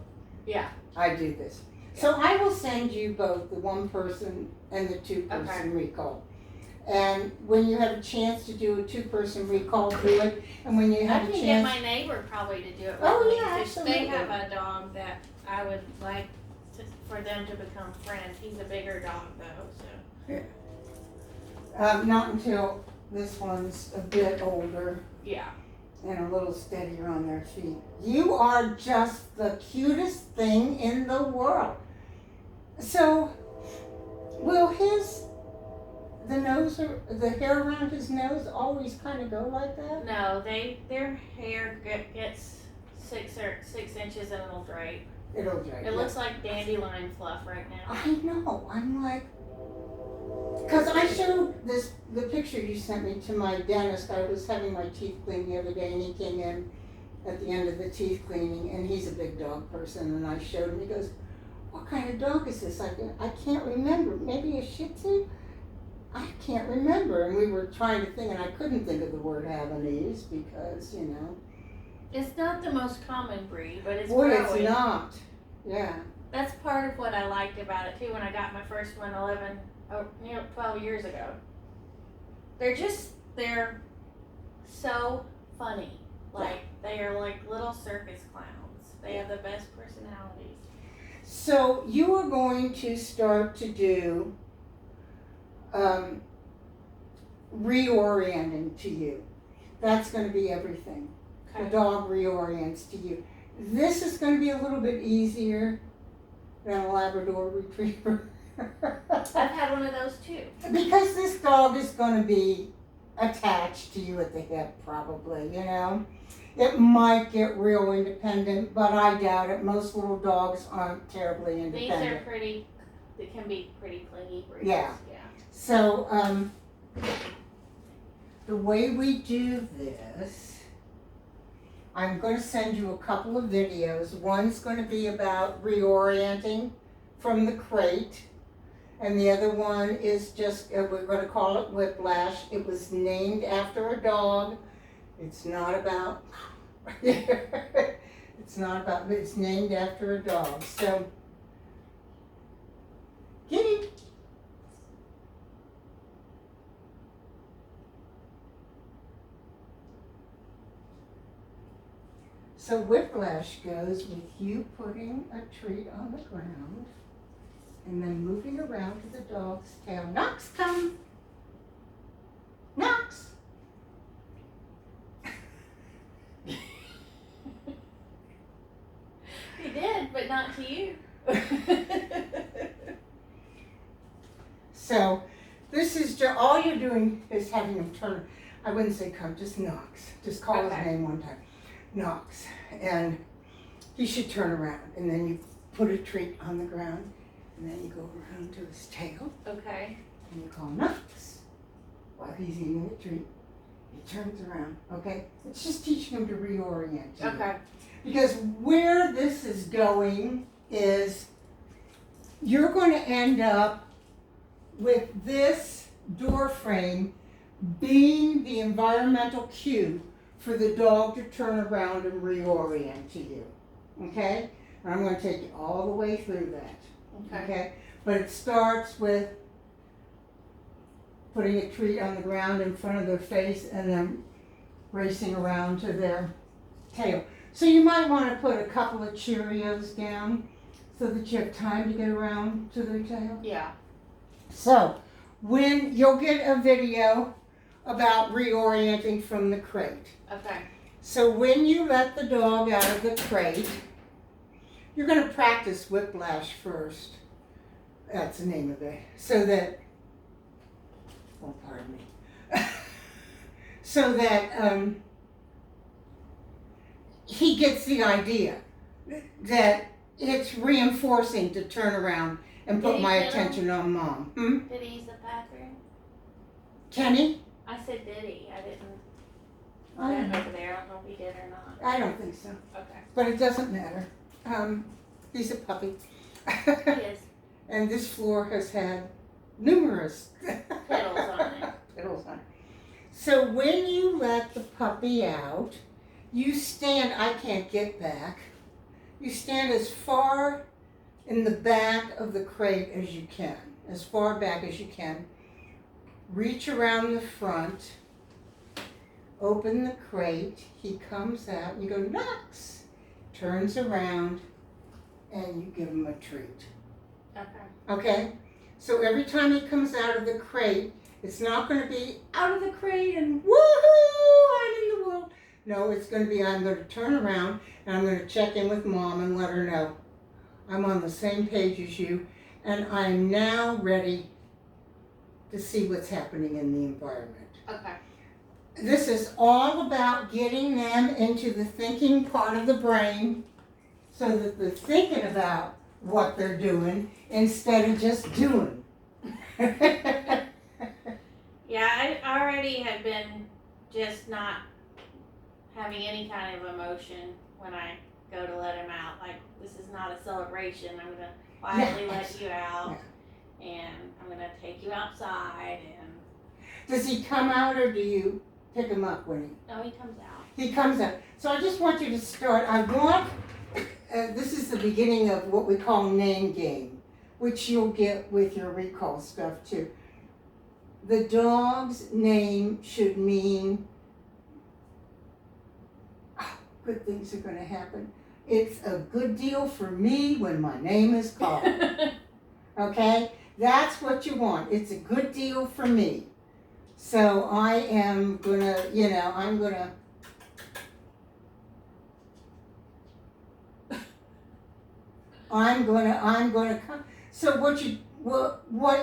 Yeah. I do this. So I will send you both the 1-person and the 2-person Okay. recall. And when you have a chance to do a 2-person recall, do it. And when you I have a can get chance, my neighbor probably to do it with Oh, me. yeah, Because they absolutely. have a dog that I would like for them to become friends. He's a bigger dog though, so. not until this one's a bit older Yeah. and a little steadier on their feet. You are just the cutest thing in the world. So, will the nose or the hair around his nose always kind of go like that? No, their hair gets 6 inches and it'll drape. It'll drape. It looks like dandelion fluff right now. I know. I'm like, because I showed the picture you sent me to my dentist. I was having my teeth cleaned the other day, and he came in, at the end of the teeth cleaning, and he's a big dog person, and I showed him. He goes, "What kind of dog is this?" I can't remember. Maybe a Shih Tzu? I can't remember. And we were trying to think, and I couldn't think of the word Havanese because, you know. It's not the most common breed, but it's Boy, growing. it's not. Yeah. That's part of what I liked about it too when I got my first one 12 years ago. They're so funny. Like, they are like little circus clowns. They have the best personalities. So you are going to start to do reorienting to you. That's going to be everything. Okay. The dog reorients to you. This is going to be a little bit easier than a Labrador Retriever. I've had one of those too. Because this dog is going to be attached to you at the hip, probably, you know. It might get real independent, but I doubt it. Most little dogs aren't terribly independent. They can be pretty clingy breeds. Yeah. So, the way we do this, I'm going to send you a couple of videos. One's going to be about reorienting from the crate, and the other one is just, we're going to call it Whiplash. It was named after a dog. It's not about, it's named after a dog. So, Kitty. So Whiplash goes with you putting a treat on the ground and then moving around to the dog's tail. Knox, come. Knox. He did, but not to you. So this is just, all you're doing is having him turn. I wouldn't say come, just Knox. Just call his name one time. Knox. And he should turn around. And then you put a treat on the ground. And then you go around to his tail. Okay. And you call Knox while he's eating the treat. He turns around. Okay? It's just teaching him to reorient. You. Okay. Because where this is going is you're going to end up with this door frame being the environmental cue for the dog to turn around and reorient to you. Okay? And I'm going to take you all the way through that. Okay? But it starts with putting a treat on the ground in front of their face and then racing around to their tail. So you might want to put a couple of Cheerios down so that you have time to get around to their tail. Yeah. So, when you'll get a video about reorienting from the crate. Okay. So when you let the dog out of the crate, you're going to practice Whiplash first. That's the name of it. So that, oh, pardon me. So that he gets the idea that it's reinforcing to turn around and put my attention on Mom. Did he use the bathroom? Kenny? I said did he? I didn't. I don't know. Over there. I don't know if he did or not. I don't think so. Okay. But it doesn't matter. He's a puppy. He is. And this floor has had numerous Piddles on it. Piddles on it. So when you let the puppy out, you stand, I can't get back, you stand as far in the back of the crate as you can, as far back as you can. Reach around the front, open the crate, he comes out, and you go, Knox! Turns around, and you give him a treat. Okay. Okay? So every time he comes out of the crate, it's not going to be out of the crate and woohoo, I'm in the world. No, it's going to be I'm going to turn around and I'm going to check in with Mom and let her know I'm on the same page as you and I'm now ready to see what's happening in the environment. Okay. This is all about getting them into the thinking part of the brain so that they're thinking about what they're doing instead of just doing. Yeah, I already had been just not having any kind of emotion when I go to let him out. Like, this is not a celebration. I'm gonna quietly let you out, and I'm gonna take you outside. And does he come out or do you pick him up when he? no, he comes out. He comes out. So I just want you to start. I want. This is the beginning of what we call name game, which you'll get with your recall stuff too. The dog's name should mean good things are going to happen. It's a good deal for me when my name is called. Okay? That's what you want. It's a good deal for me. So I am going to, I'm going to. I'm going to come. So what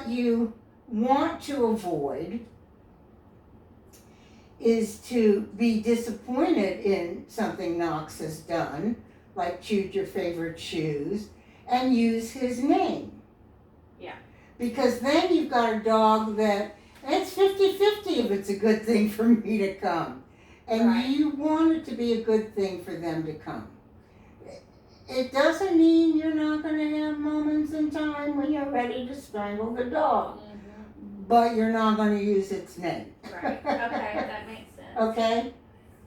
you want to avoid is to be disappointed in something Knox has done, like choose your favorite shoes, and use his name. Yeah. Because then you've got a dog that, it's 50-50 if it's a good thing for me to come. And right. You want it to be a good thing for them to come. It doesn't mean you're not going to have moments in time when you're ready to strangle the dog. But you're not going to use its name. Right. Okay, that makes sense. Okay?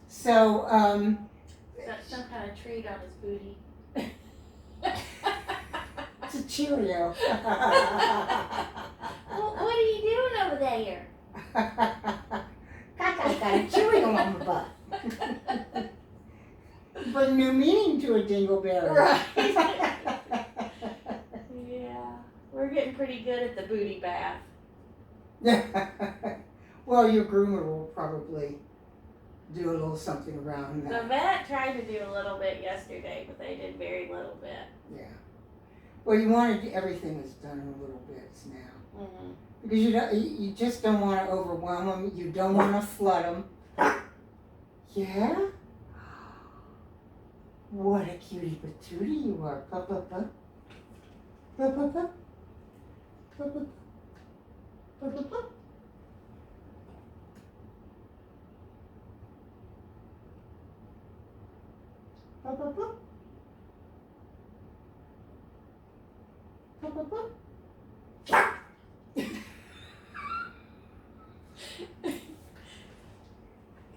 So, Got some kind of treat on his booty. it's a Cheerio. Well, what are you doing over there? Kaka's got a Cheerio on the butt. But new meaning to a dingleberry. Right. Yeah. We're getting pretty good at the booty bath. Well, your groomer will probably do a little something around that. The vet tried to do a little bit yesterday, but they did very little bit. Yeah. Well, you want to, everything is done in little bits now. Mm-hmm. Because you just don't want to overwhelm them. You don't want to flood them. Yeah? What a cutie patootie you are. Pup, pup, pup. Pup, pup, pup. Pup, pup. Pup, pup, pup. Pup, pup, pup. Pup, pup, pup.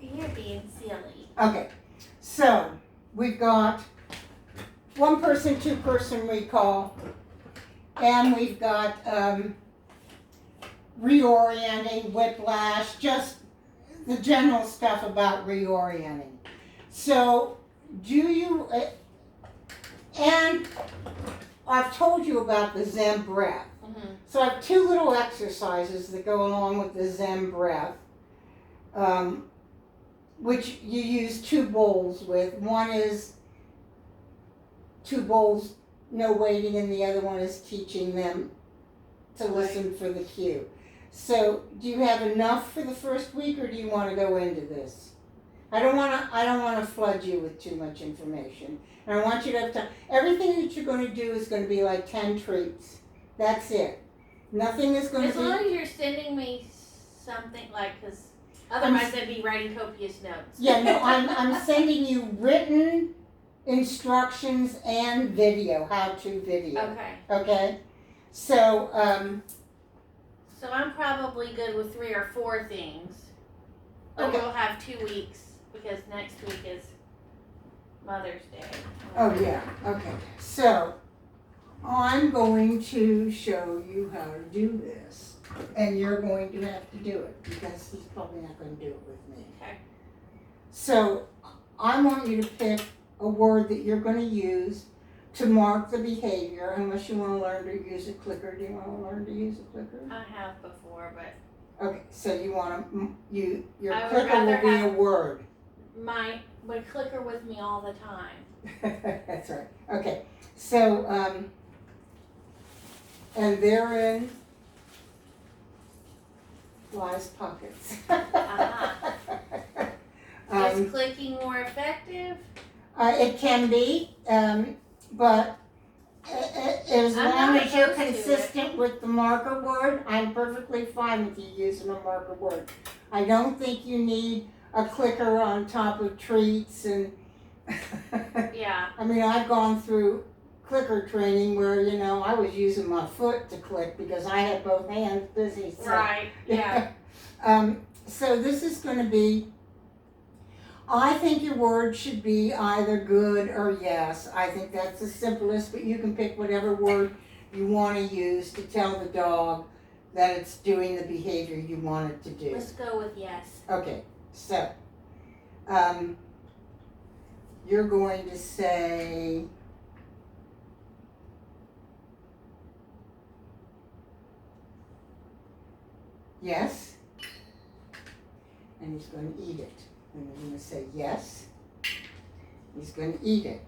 You're being silly. Okay, so we've got 1-person, 2-person recall, and we've got reorienting, whiplash, just the general stuff about reorienting. So, do you, and I've told you about the Zen breath. Mm-hmm. So I have 2 little exercises that go along with the Zen breath, which you use 2 bowls with. One is 2 bowls, no waiting, and the other one is teaching them to listen for the cue. So, do you have enough for the first week, or do you want to go into this? I don't want to flood you with too much information. And I want you to have time. Everything that you're going to do is going to be like 10 treats. That's it. Nothing is going As to be. long as you're sending me something, like, because otherwise I'd be writing copious notes. Yeah, no, I'm sending you written instructions and video, how-to video. Okay. Okay? So, So I'm probably good with 3 or 4 things. But Okay. we'll have 2 weeks because next week is Mother's Day. oh yeah, okay. So, I'm going to show you how to do this. And you're going to have to do it because he's probably not going to do it with me. Okay. So, I want you to pick a word that you're going to use to mark the behavior, unless you want to learn to use a clicker. Do you want to learn to use a clicker? I have before, but Okay, so you want to, your I would clicker will rather be a have- word. my clicker with me all the time. That's right. Okay, so, and therein lies pockets. Uh-huh. Is clicking more effective? It can be, but as I'm long not as you're opposed to consistent with the marker word, I'm perfectly fine with you using a marker word. I don't think you need a clicker on top of treats and Yeah. I mean, I've gone through clicker training where, you know, I was using my foot to click because I had both hands busy. So. Right, yeah. So this is going to be, I think your word should be either good or yes. I think that's the simplest, but you can pick whatever word you want to use to tell the dog that it's doing the behavior you want it to do. Let's go with yes. Okay, so you're going to say yes, and he's going to eat it. And you're going to say yes, he's going to eat it.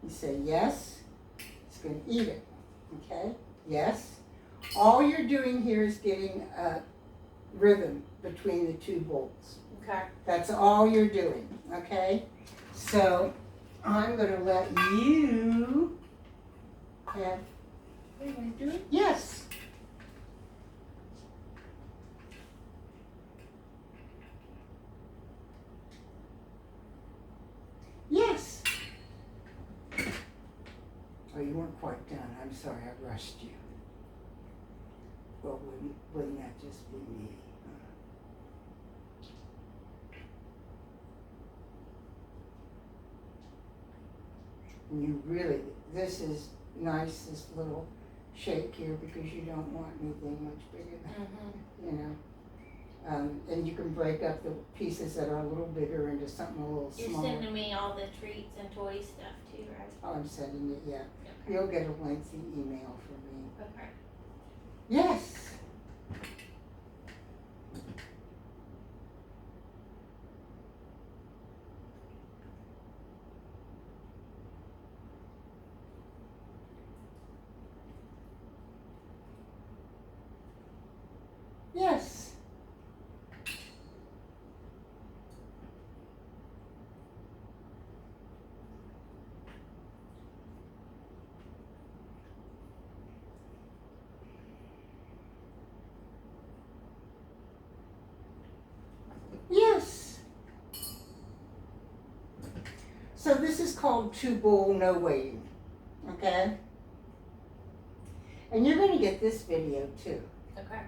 You say yes, he's going to eat it. Okay, yes. All you're doing here is getting a rhythm between the two bowls. Okay. That's all you're doing, okay? So I'm going to let you have, what are you going to do? Yes. Yes. Oh, you weren't quite done. I'm sorry, I rushed you. Well, wouldn't that just be me? And you really, this is nice, this little shake here, because you don't want anything much bigger than, you know. And you can break up the pieces that are a little bigger into something a little You're smaller. sending me all the treats and toy stuff too, right? Oh, I'm sending it, yeah. Okay. You'll get a lengthy email from me. Okay. Yes. Yes. Yes. So this is called two bowl, no waiting. Okay? And you're going to get this video too. Okay.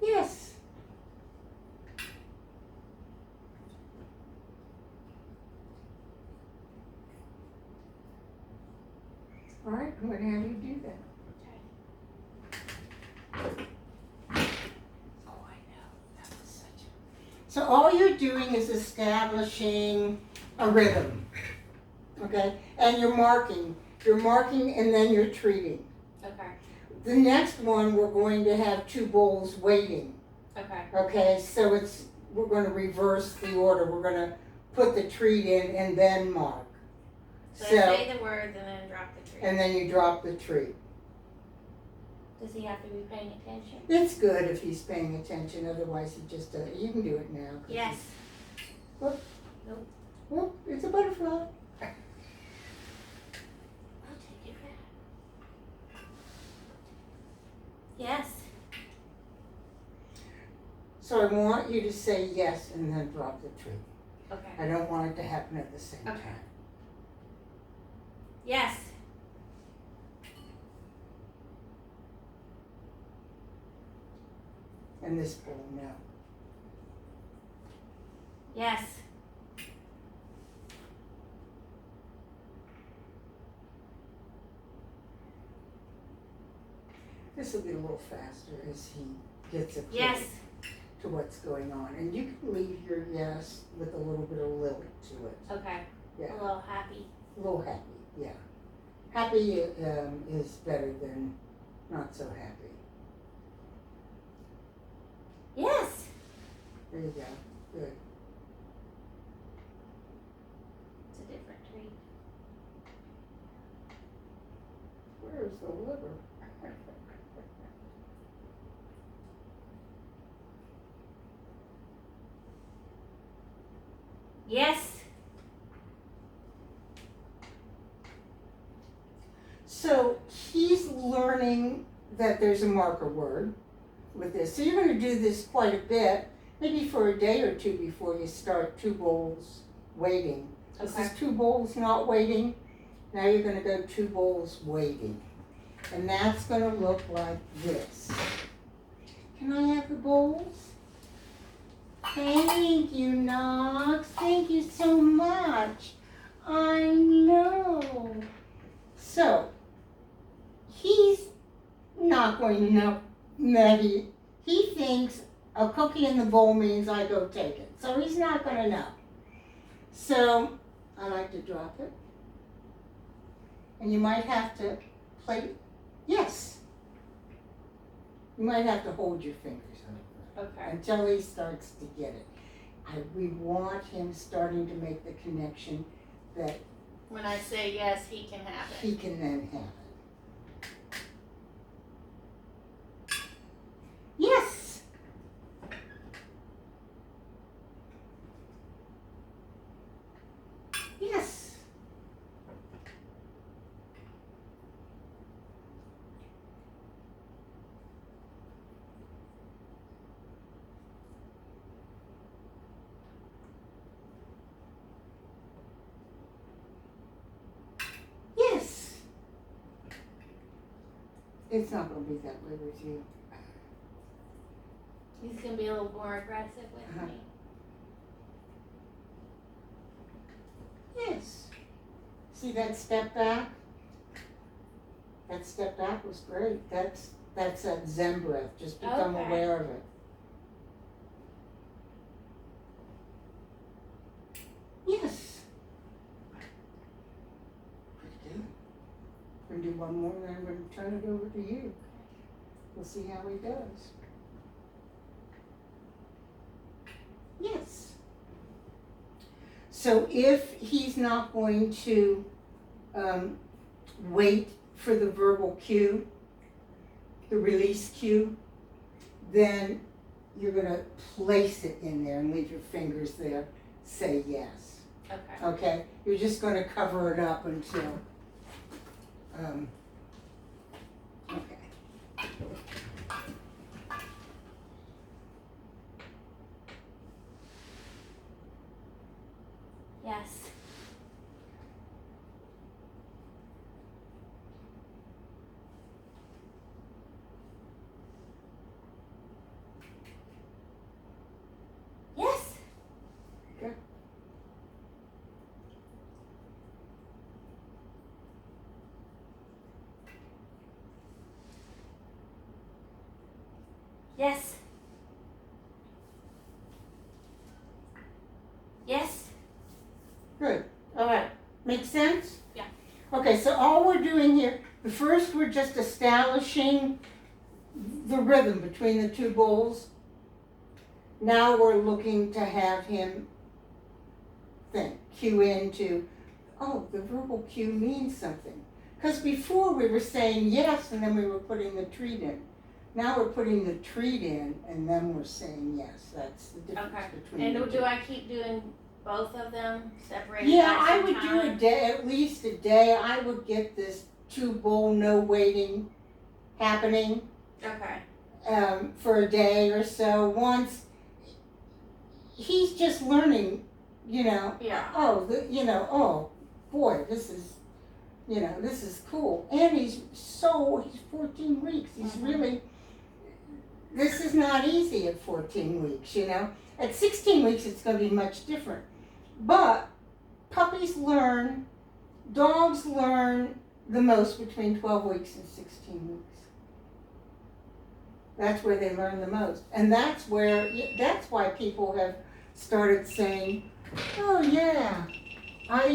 Yes. All right, I'm going to have you do that. Oh, I know. That was such a... So all you're doing is establishing a rhythm. Okay? And you're marking. You're marking and then you're treating. Okay. The next one, we're going to have two bowls waiting. Okay. Okay, so we're going to reverse the order. We're going to put the treat in and then mark. So say the words and then drop the treat. And then you drop the treat. Does he have to be paying attention? It's good if he's paying attention, otherwise he just does. You can do it now. Yes. Look. Nope. Well, it's a butterfly. I'll take it back. Yes. So I want you to say yes and then drop the treat. Okay. I don't want it to happen at the same Okay. time. Yes. And this bowl, no. Yes. This will be a little faster as he gets a clue Yes. to what's going on. And you can leave your yes with a little bit of lilt to it. Okay. Yeah. A little happy. A little happy, yeah. Happy is better than not so happy. Yes. There you go. Good. It's a different treat. Where's the liver? Yes. So he's learning that there's a marker word with this. So you're going to do this quite a bit, maybe for a day or two before you start 2 bowls waiting. This Okay. is 2 bowls not waiting. Now you're going to go 2 bowls waiting. And that's going to look like this. Can I have the bowls? Thank you, Knox. Thank you so much. I know. So, he's not going to know that he thinks a cookie in the bowl means I go take it. So he's not going to know. So, I like to drop it. And you might have to play, yes. You might have to hold your fingers over it. Okay. Until he starts to get it. We want him starting to make the connection that When I say yes, he can have it. he can then have it. Yes! Yes! Yes! It's not going to be that way with you. He's gonna be a little more aggressive with Uh-huh. me. Yes. See that step back? That step back was great. That's that Zen breath. Just become Okay. aware of it. Yes. Pretty good. We're gonna do one more, and then I'm gonna turn it over to you. We'll see how he does. Yes. So if he's not going to wait for the verbal cue, the release cue, then you're going to place it in there and leave your fingers there. Say yes. Okay. Okay? You're just going to cover it up until. Okay. Yes. Yes. Good. Yes. Yes. Good. All right. Make sense? Yeah. Okay, so all we're doing here, first we're just establishing the rhythm between the 2 bowls. Now we're looking to have him think, cue into, oh, the verbal cue means something. Because before we were saying yes and then we were putting the treat in. Now we're putting the treat in and then we're saying yes. That's the difference Okay. between the And two. do I keep doing both of them separated? Yeah, by I some would do a time? day, at least a day. I would get this 2 bowl, no waiting happening Okay. for a day or so. Once he's just learning, Yeah. oh boy, this is cool. And he's 14 weeks. He's Mhm. really, this is not easy at 14 weeks, At 16 weeks, it's going to be much different. But puppies learn, dogs learn the most between 12 weeks and 16 weeks. That's where they learn the most. And that's why people have started saying, oh yeah, I